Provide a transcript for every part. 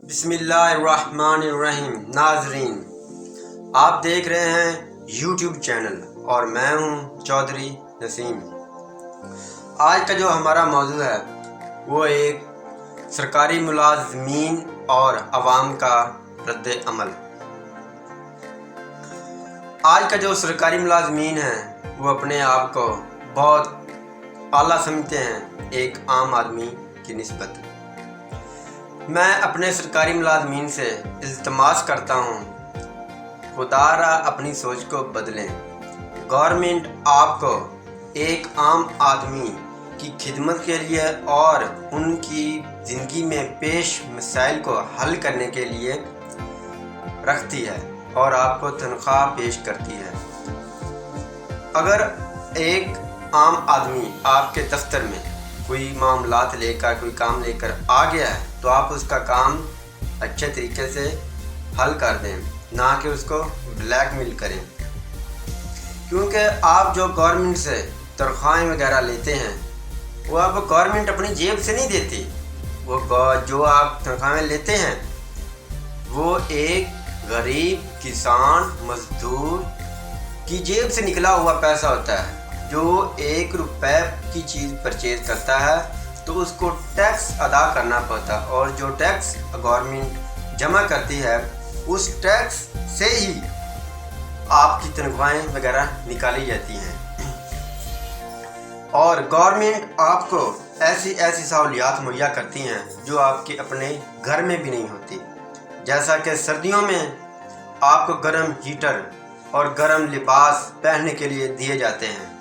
बिस्मिल्लाहिर्रहमानिर्रहीम। नाजरीन, आप देख रहे हैं यूट्यूब चैनल और मैं हूं चौधरी नसीम। आज का जो हमारा मौजू है वो एक सरकारी मुलाजमीन और अवाम का रद्द अमल। आज का जो सरकारी मुलाजमीन है वो अपने आप को बहुत आला समझते हैं एक आम आदमी की निस्बत। मैं अपने सरकारी मुलाजमीन से इल्तमास करता हूँ, खुदारा अपनी सोच को बदलें। गवर्नमेंट आपको एक आम आदमी की खिदमत के लिए और उनकी ज़िंदगी में पेश मसाइल को हल करने के लिए रखती है और आपको तनख्वाह पेश करती है। अगर एक आम आदमी आपके दफ्तर में कोई मामलात लेकर कोई काम लेकर आ गया है तो आप उसका काम अच्छे तरीके से हल कर दें, ना कि उसको ब्लैकमेल करें। क्योंकि आप जो गवर्नमेंट से तनख्वाहें वगैरह लेते हैं वो आपको गवर्नमेंट अपनी जेब से नहीं देती। वो जो आप तनख्वाहें लेते हैं वो एक गरीब किसान मजदूर की जेब से निकला हुआ पैसा होता है। जो 1 रुपए की चीज़ परचेज करता है तो उसको टैक्स अदा करना पड़ता है और जो टैक्स गवर्नमेंट जमा करती है उस टैक्स से ही आपकी तनख्वाहें वगैरह निकाली जाती हैं। और गवर्नमेंट आपको ऐसी सहूलियात मुहैया करती हैं जो आपके अपने घर में भी नहीं होती। जैसा कि सर्दियों में आपको गर्म हीटर और गर्म लिबास पहनने के लिए दिए जाते हैं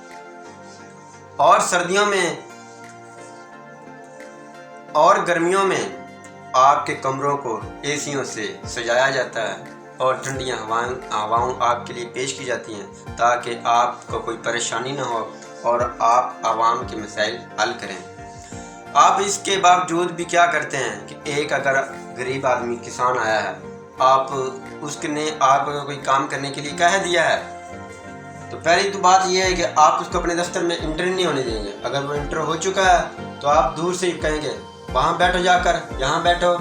और सर्दियों में और गर्मियों में आपके कमरों को एसियों से सजाया जाता है और ठंडियाँ हवाओं आपके लिए पेश की जाती हैं ताकि आपको कोई परेशानी ना हो और आप आवाम के मसाइल हल करें। आप इसके बावजूद भी क्या करते हैं कि एक अगर गरीब आदमी किसान आया है, आप उसने आपको कोई काम करने के लिए कह दिया है तो पहली तो बात यह है कि आप उसको अपने दफ्तर में इंटर नहीं होने देंगे। अगर वो इंटर हो चुका है तो आप दूर से ही कहेंगे वहाँ बैठो, जाकर यहाँ बैठो।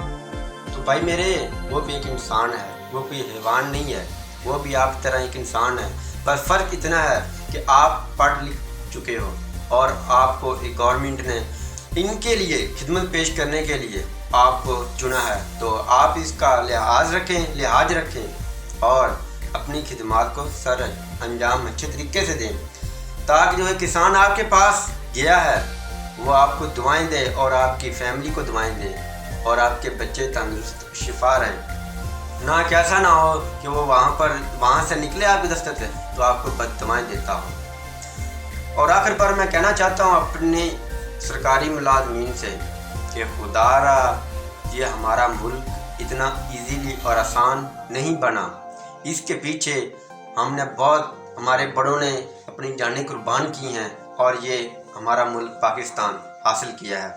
तो भाई मेरे, वो भी एक इंसान है, वो कोई हैवान नहीं है, वो भी आप तरह एक इंसान है। बस फ़र्क इतना है कि आप पढ़ लिख चुके हो और आपको एक गवर्नमेंट ने इनके लिए खिदमत पेश करने के लिए आपको चुना है। तो आप इसका लिहाज रखें और अपनी खिदमत को सर अंजाम अच्छे तरीके से दें ताकि जो है किसान आपके पास गया है वो आपको दुआएं दे और आपकी फैमिली को दुआएं दे और आपके बच्चे तंदुरुस्त शिफा रहें। ना कि ऐसा ना हो कि वो वहाँ से निकले आपके दफ्तर से तो आपको बददुआएं देता हो। और आखिर पर मैं कहना चाहता हूँ अपने सरकारी मुलाजमीन से कि खुदारा ये हमारा मुल्क इतना इजीली और आसान नहीं बना। इसके पीछे हमारे बड़ों ने अपनी जानें कुर्बान की हैं और ये हमारा मुल्क पाकिस्तान हासिल किया है।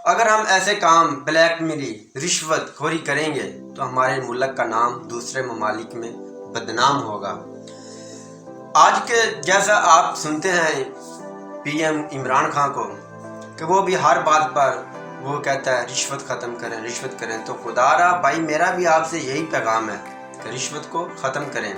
अगर हम ऐसे काम ब्लैकमेली रिश्वत खोरी करेंगे तो हमारे मुल्क का नाम दूसरे ममालिक में बदनाम होगा। आज के जैसा आप सुनते हैं PM इमरान खान को कि वो भी हर बात पर वो कहता है रिश्वत ख़त्म करें। तो खुदारा भाई मेरा भी आपसे यही पैगाम है कि रिश्वत को ख़त्म करें।